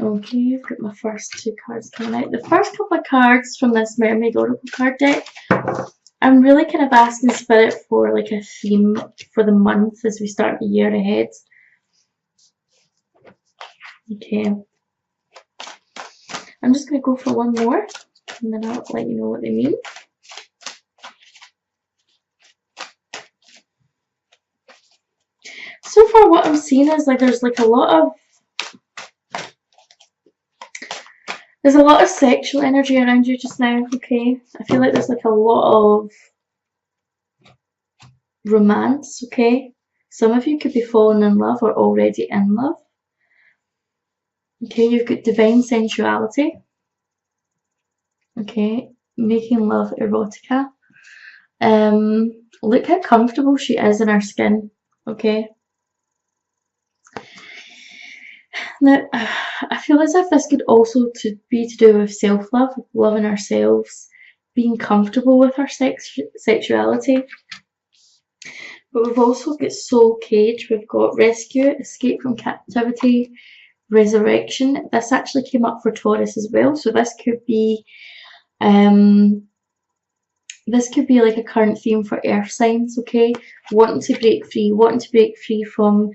Okay, I've got my first two cards coming out. The first couple of cards from this Mermaid Oracle card deck, I'm really kind of asking Spirit for like a theme for the month as we start the year ahead. Okay. I'm just going to go for one more, and then I'll let you know what they mean. So far what I'm seeing is like there's a lot of sexual energy around you just now, okay? I feel like there's like a lot of romance, okay? Some of you could be falling in love or already in love. Okay, you've got divine sensuality. Okay, making love erotica. Look how comfortable she is in her skin, okay? Now, I feel as if this could also be to do with self-love, loving ourselves, being comfortable with our sexuality. But we've also got soul cage, we've got rescue, escape from captivity, resurrection. This actually came up for Taurus as well, so this could be like a current theme for earth signs, okay? Wanting to break free from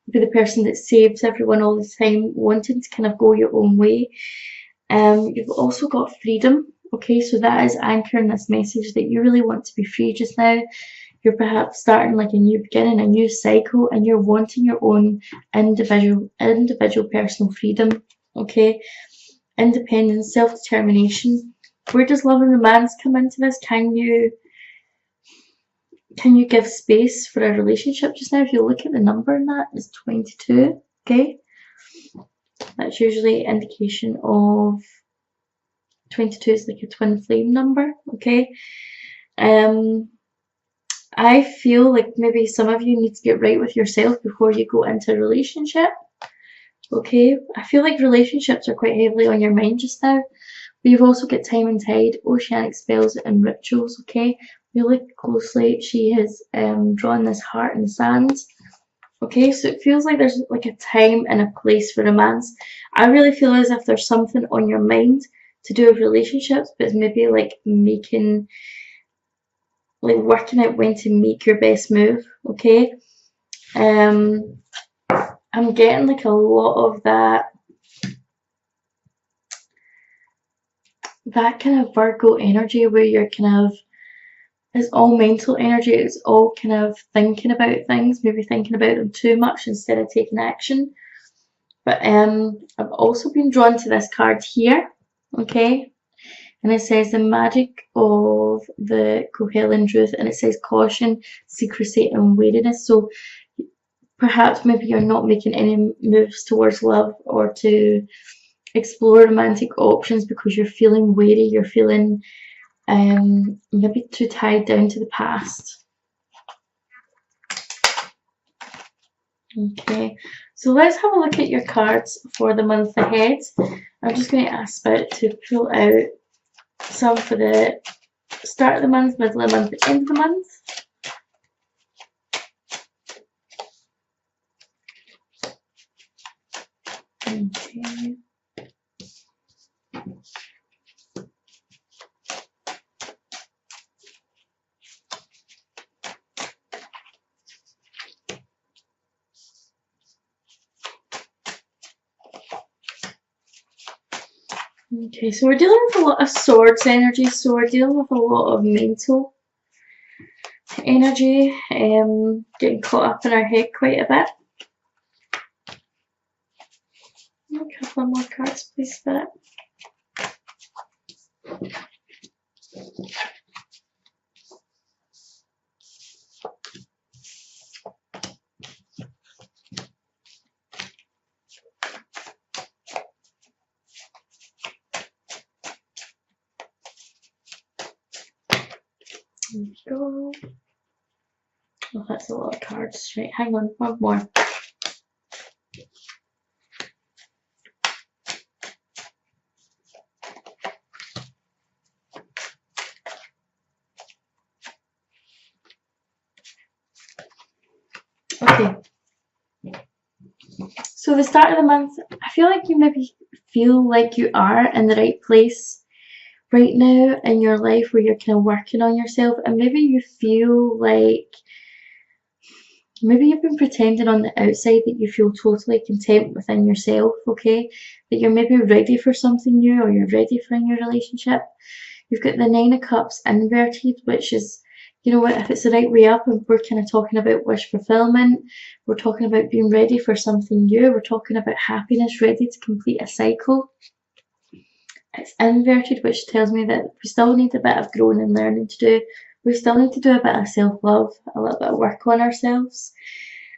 be the person that saves everyone all the time, wanting to kind of go your own way. You've also got freedom, okay? So that is anchoring this message that you really want to be free just now. You're perhaps starting like a new beginning, a new cycle, and you're wanting your own individual personal freedom, okay? Independence, self-determination. Where does love and romance come into this? Can you give space for a relationship just now? If you look at the number in that, it's 22, okay? That's usually an indication of 22 is like a twin flame number, okay? I feel like maybe some of you need to get right with yourself before you go into a relationship, okay? I feel like relationships are quite heavily on your mind just now. But you've also got time and tide, oceanic spells and rituals, okay? If you look closely, she has drawn this heart in the sand. Okay, so it feels like there's like a time and a place for romance. I really feel as if there's something on your mind to do with relationships, but it's maybe like working out when to make your best move, okay? I'm getting like a lot of that kind of Virgo energy where you're kind of, it's all mental energy, it's all kind of thinking about things, maybe thinking about them too much instead of taking action. But I've also been drawn to this card here, okay? And it says the magic of the Kohelan truth, and it says caution, secrecy, and wariness. So perhaps maybe you're not making any moves towards love or to explore romantic options because you're feeling wary, you're feeling maybe too tied down to the past. Okay, so let's have a look at your cards for the month ahead. I'm just going to ask Spirit to pull out some for the start of the month, middle of the month, end of the month. Okay. Okay, so we're dealing with a lot of swords energy, so we're dealing with a lot of mental energy, getting caught up in our head quite a bit. A couple more cards, please, Spirit. There we go. Oh, that's a lot of cards. Right, hang on, one more. Okay. So the start of the month, I feel like you maybe feel like you are in the right place right now in your life where you're kind of working on yourself, and maybe you feel like maybe you've been pretending on the outside that you feel totally content within yourself, okay? That you're maybe ready for something new, or you're ready for a new relationship. You've got the Nine of Cups inverted, which is, you know what, if it's the right way up, and we're kind of talking about wish fulfillment, we're talking about being ready for something new, we're talking about happiness, ready to complete a cycle. It's inverted, which tells me that we still need a bit of growing and learning to do. We still need to do a bit of self-love, a little bit of work on ourselves.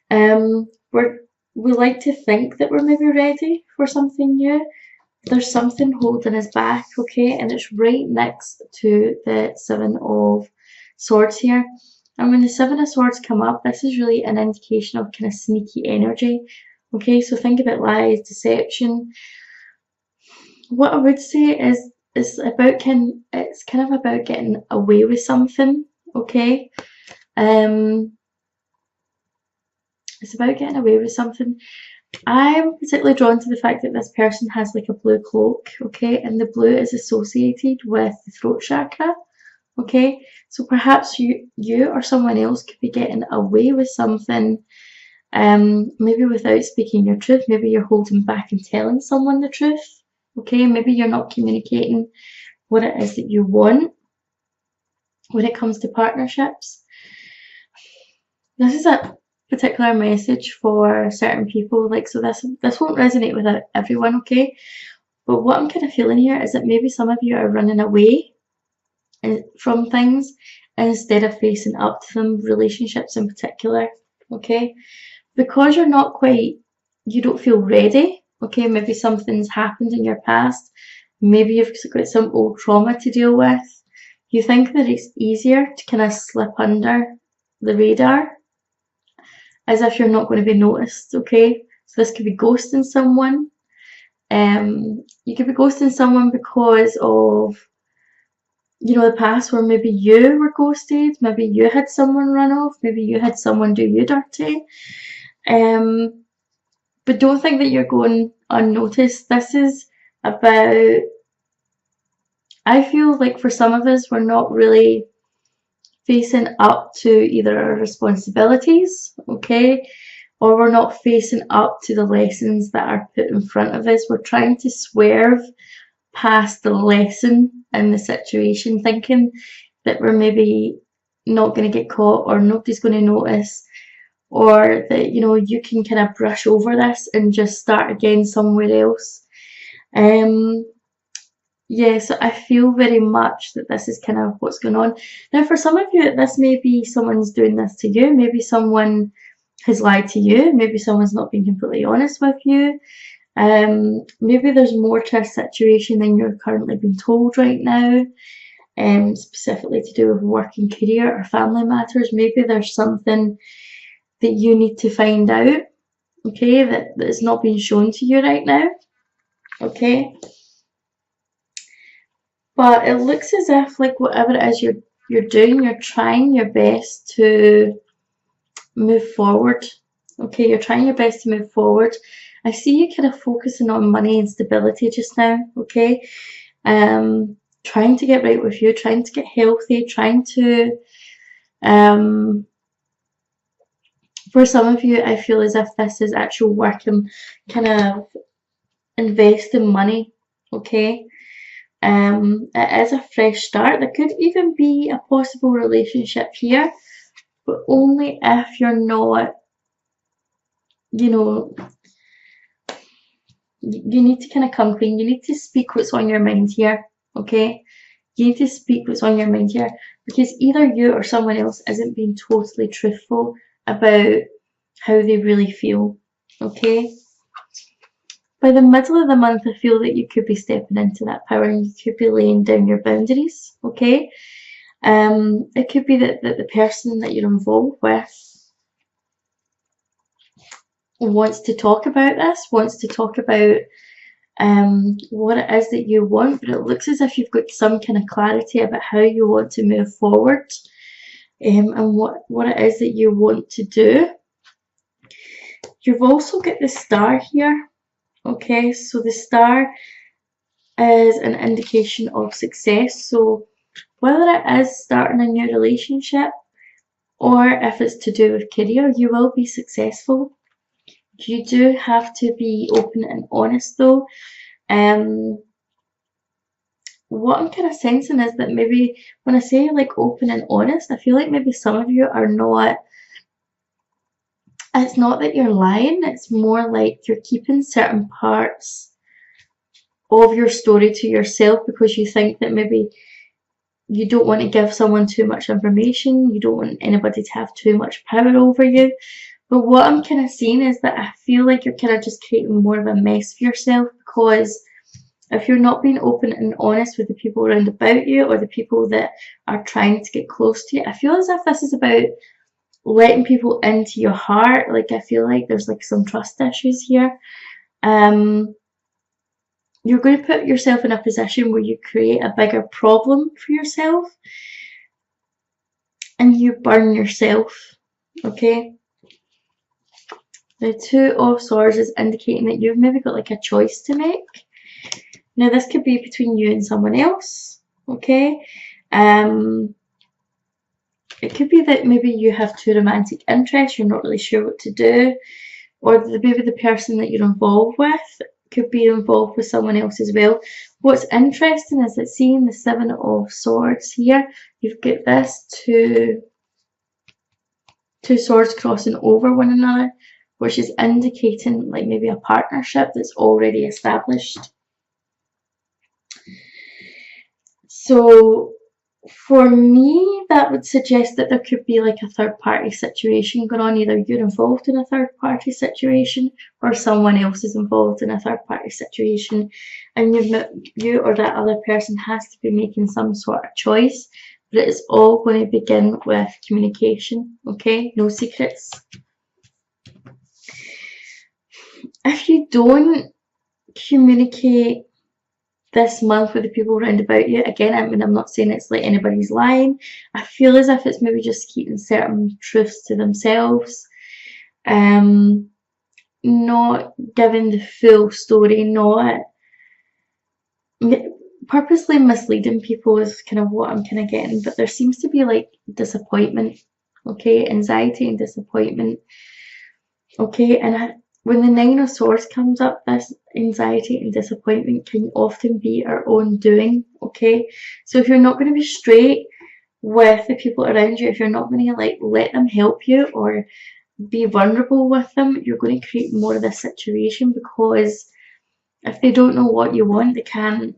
We like to think that we're maybe ready for something new. There's something holding us back, okay? And it's right next to the Seven of Swords here. And when the Seven of Swords come up, this is really an indication of kind of sneaky energy, okay? So think about lies, deception. What I would say is it's kind of about getting away with something, okay? It's about getting away with something. I'm particularly drawn to the fact that this person has like a blue cloak, okay? And the blue is associated with the throat chakra, okay? So perhaps you or someone else could be getting away with something, maybe without speaking your truth. Maybe you're holding back and telling someone the truth, okay? Maybe you're not communicating what it is that you want when it comes to partnerships. This is a particular message for certain people, like, so this won't resonate with everyone, okay? But what I'm kind of feeling here is that maybe some of you are running away from things instead of facing up to them, relationships in particular, okay? Because you're not quite, you don't feel ready, okay? Maybe something's happened in your past, maybe you've got some old trauma to deal with. You think that it's easier to kind of slip under the radar, as if you're not going to be noticed, okay? So this could be ghosting someone. You could be ghosting someone because of, you know, the past where maybe you were ghosted, maybe you had someone run off, maybe you had someone do you dirty. But don't think that you're going unnoticed. This is about, I feel like for some of us, we're not really facing up to either our responsibilities, okay, or we're not facing up to the lessons that are put in front of us. We're trying to swerve past the lesson in the situation, thinking that we're maybe not going to get caught, or nobody's going to notice, or that, you know, you can kind of brush over this and just start again somewhere else. Yeah, so I feel very much that this is kind of what's going on. Now, for some of you, this may be someone's doing this to you. Maybe someone has lied to you. Maybe someone's not being completely honest with you. Maybe there's more to a situation than you're currently being told right now, specifically to do with work and career or family matters. Maybe there's something that you need to find out, okay, that is not being shown to you right now, okay? But it looks as if, like, whatever it is you're doing, you're trying your best to move forward. Okay, you're trying your best to move forward. I see you kind of focusing on money and stability just now, okay? Trying to get right with you, trying to get healthy, trying to, for some of you, I feel as if this is actual work and kind of investing money, okay? It is a fresh start. There could even be a possible relationship here, but only if you're not, you know, you need to kind of come clean. You need to speak what's on your mind here, okay? You need to speak what's on your mind here, because either you or someone else isn't being totally truthful about how they really feel, okay? By the middle of the month, I feel that you could be stepping into that power and you could be laying down your boundaries, okay? It could be that the person that you're involved with wants to talk about this, wants to talk about what it is that you want, but it looks as if you've got some kind of clarity about how you want to move forward, and what it is that you want to do. You've also got the star here. Okay, so the star is an indication of success. So whether it is starting a new relationship or if it's to do with career, you will be successful. You do have to be open and honest though. What I'm kind of sensing is that maybe when I say like open and honest, I feel like maybe some of you are not, it's not that you're lying, it's more like you're keeping certain parts of your story to yourself because you think that maybe you don't want to give someone too much information, you don't want anybody to have too much power over you. But what I'm kind of seeing is that I feel like you're kind of just creating more of a mess for yourself because if you're not being open and honest with the people around about you or the people that are trying to get close to you, I feel as if this is about letting people into your heart. Like I feel like there's like some trust issues here. You're going to put yourself in a position where you create a bigger problem for yourself and you burn yourself. Okay? The Two of Swords is indicating that you've maybe got like a choice to make. Now this could be between you and someone else, okay? It could be that maybe you have two romantic interests, you're not really sure what to do, or maybe the person that you're involved with could be involved with someone else as well. What's interesting is that seeing the Seven of Swords here, you've got this two swords crossing over one another, which is indicating like maybe a partnership that's already established. So for me, that would suggest that there could be like a third party situation going on. Either you're involved in a third party situation or someone else is involved in a third party situation, and you or that other person has to be making some sort of choice. But it is all going to begin with communication, okay? No secrets. If you don't communicate this month with the people around about you, again, I mean, I'm not saying it's like anybody's lying. I feel as if it's maybe just keeping certain truths to themselves, not giving the full story, not purposely misleading people is kind of what I'm kind of getting. But there seems to be like disappointment, okay, anxiety and disappointment, okay, and when the Nine of Swords comes up, this anxiety and disappointment can often be our own doing, okay? So if you're not going to be straight with the people around you, if you're not going to like let them help you or be vulnerable with them, you're going to create more of this situation because if they don't know what you want, they can't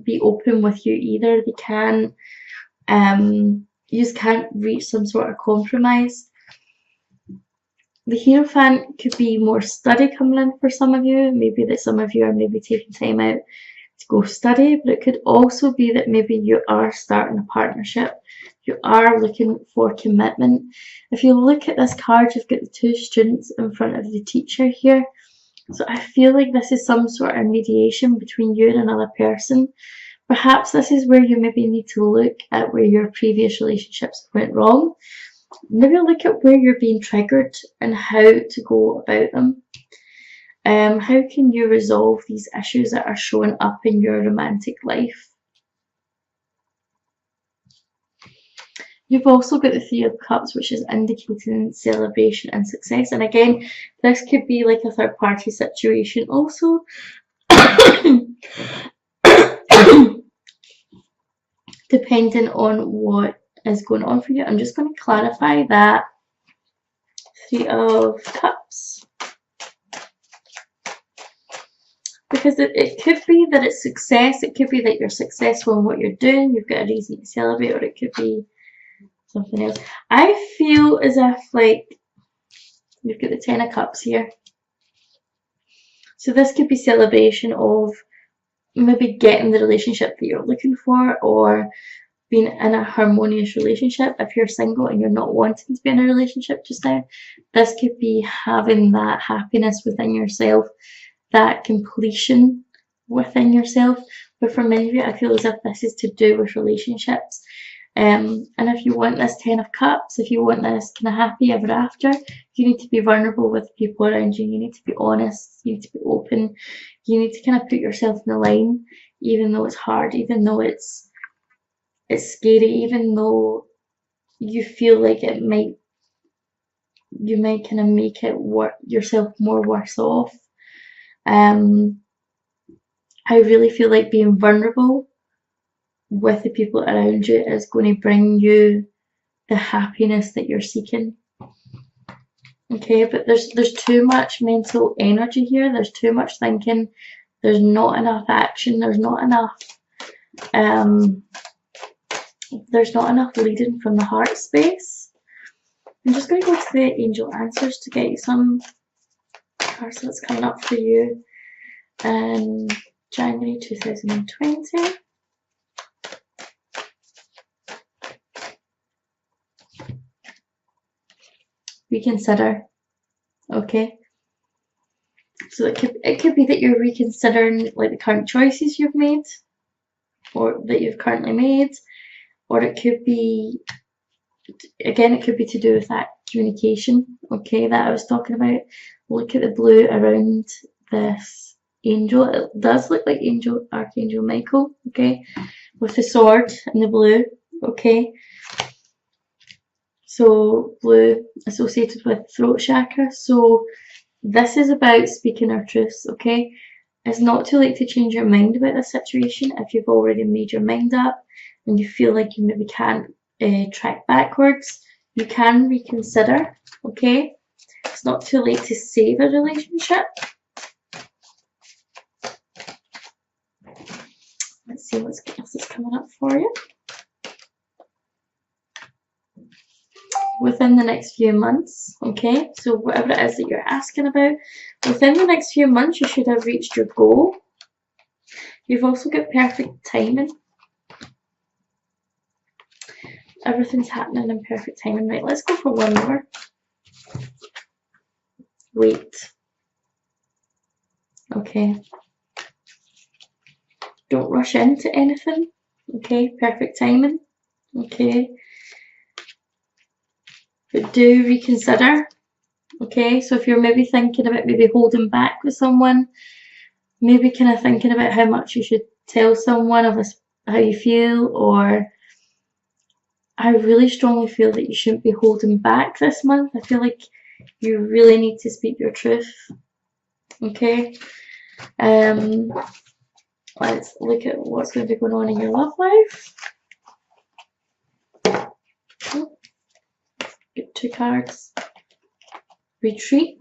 be open with you either. They can't, you just can't reach some sort of compromise. The Hierophant could be more study coming in for some of you. Maybe that some of you are maybe taking time out to go study, but it could also be that maybe you are starting a partnership. You are looking for commitment. If you look at this card, you've got the two students in front of the teacher here. So I feel like this is some sort of mediation between you and another person. Perhaps this is where you maybe need to look at where your previous relationships went wrong. Maybe look at where you're being triggered and how to go about them. How can you resolve these issues that are showing up in your romantic life? You've also got the Three of Cups, which is indicating celebration and success. And again, this could be like a third party situation also. Depending on what is going on for you. I'm just going to clarify that Three of Cups. Because it could be that it's success, it could be that you're successful in what you're doing, you've got a reason to celebrate, or it could be something else. I feel as if like you've got the Ten of Cups here. So this could be celebration of maybe getting the relationship that you're looking for or being in a harmonious relationship. If you're single and you're not wanting to be in a relationship just now, this could be having that happiness within yourself, that completion within yourself. But for many of you, I feel as if this is to do with relationships. And if you want this 10 of Cups, if you want this kind of happy ever after, you need to be vulnerable with people around you. You need to be honest. You need to be open. You need to kind of put yourself in the line, even though it's hard, even though it's scary, even though you feel like you might kind of make it yourself more worse off. I really feel like being vulnerable with the people around you is going to bring you the happiness that you're seeking. Okay, but there's too much mental energy here. There's too much thinking. There's not enough action. There's not enough leading from the heart space. I'm just going to go to the angel answers to get you some cards that's coming up for you in January 2020. Reconsider. Okay, so it could be that you're reconsidering like the current choices you've made, or that you've currently made, or it could be, again, it could be to do with that communication, okay, that I was talking about. Look at the blue around this angel. It does look like Archangel Michael, okay, with the sword and the blue, okay. So blue associated with throat chakra. So this is about speaking our truths, okay? It's not too late to change your mind about this situation if you've already made your mind up and you feel like you maybe can't track backwards. You can reconsider, okay? It's not too late to save a relationship. Let's see what else is coming up for you. Within the next few months, okay, so whatever it is that you're asking about, within the next few months you should have reached your goal. You've also got perfect timing. Everything's happening in perfect timing. Right, let's go for one more. Wait. Okay. Don't rush into anything. Okay, perfect timing. Okay. But do reconsider, okay? So if you're maybe thinking about maybe holding back with someone, maybe kind of thinking about how much you should tell someone of how you feel, or I really strongly feel that you shouldn't be holding back this month. I feel like you really need to speak your truth, okay? Let's look at what's going to be going on in your love life. Get 2 cards. Retreat.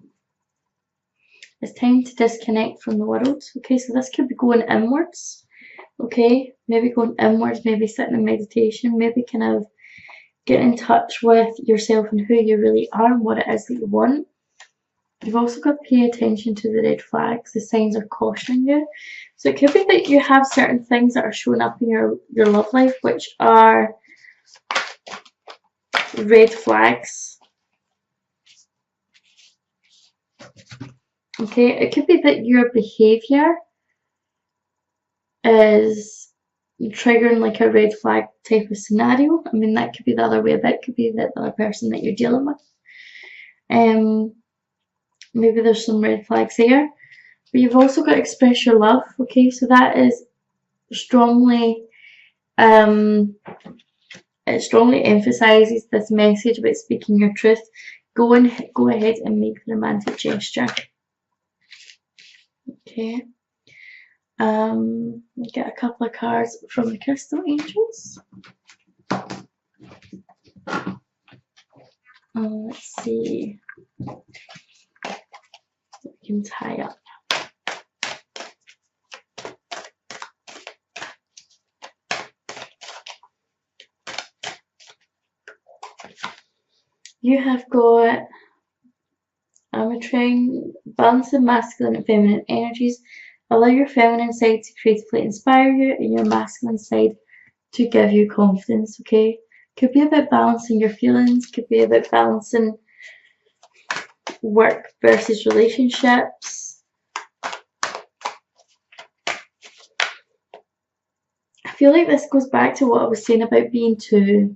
It's time to disconnect from the world. Okay, so this could be going inwards. Okay, maybe going inwards, maybe sitting in meditation, maybe kind of getting in touch with yourself and who you really are and what it is that you want. You've also got to pay attention to the red flags. The signs are cautioning you. So it could be that you have certain things that are showing up in your love life which are red flags. Okay, it could be that your behavior is triggering like a red flag type of scenario. I mean, that could be the other way about it. Could be the other person that you're dealing with. Maybe there's some red flags there. But you've also got to express your love. Okay, so that is strongly it strongly emphasizes this message about speaking your truth. Go ahead and make the romantic gesture. Okay. Get a couple of cards from the crystal angels. Let's see. We can tie up. You have got trying balancing masculine and feminine energies. Allow your feminine side to creatively inspire you and your masculine side to give you confidence, okay? Could be about balancing your feelings, could be about balancing work versus relationships. I feel like this goes back to what I was saying about being too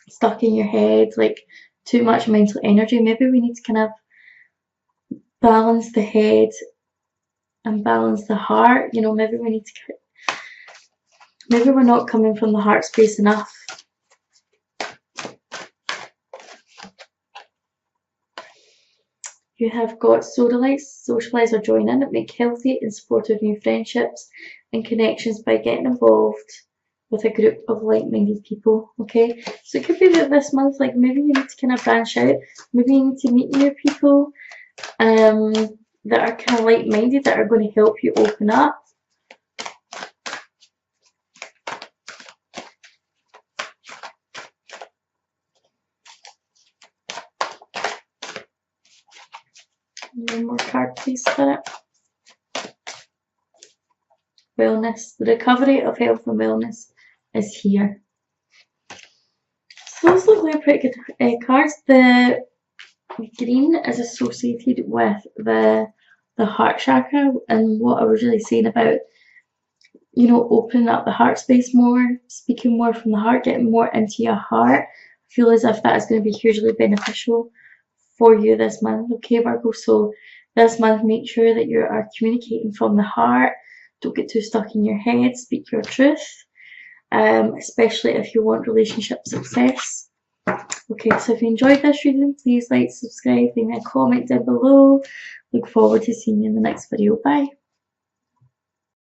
stuck in your head, like too much mental energy. Maybe we need to kind of balance the head and balance the heart. You know, maybe we need to, maybe we're not coming from the heart space enough. You have got socialize or join in, make healthy and supportive new friendships and connections by getting involved with a group of like-minded people. Okay, so it could be that this month, like maybe you need to kind of branch out. Maybe you need to meet new people that are kind of like-minded, that are going to help you open up. One more card, please, Spirit. Wellness. The recovery of health and wellness is here. So those look like pretty good cards. The green is associated with the heart chakra, and what I was really saying about, you know, opening up the heart space more, speaking more from the heart, getting more into your heart. I feel as if that is going to be hugely beneficial for you this month, okay, Virgo? So this month, make sure that you are communicating from the heart. Don't get too stuck in your head. Speak your truth, especially if you want relationship success. Okay, so if you enjoyed this reading, please like, subscribe, leave me a comment down below. Look forward to seeing you in the next video. Bye.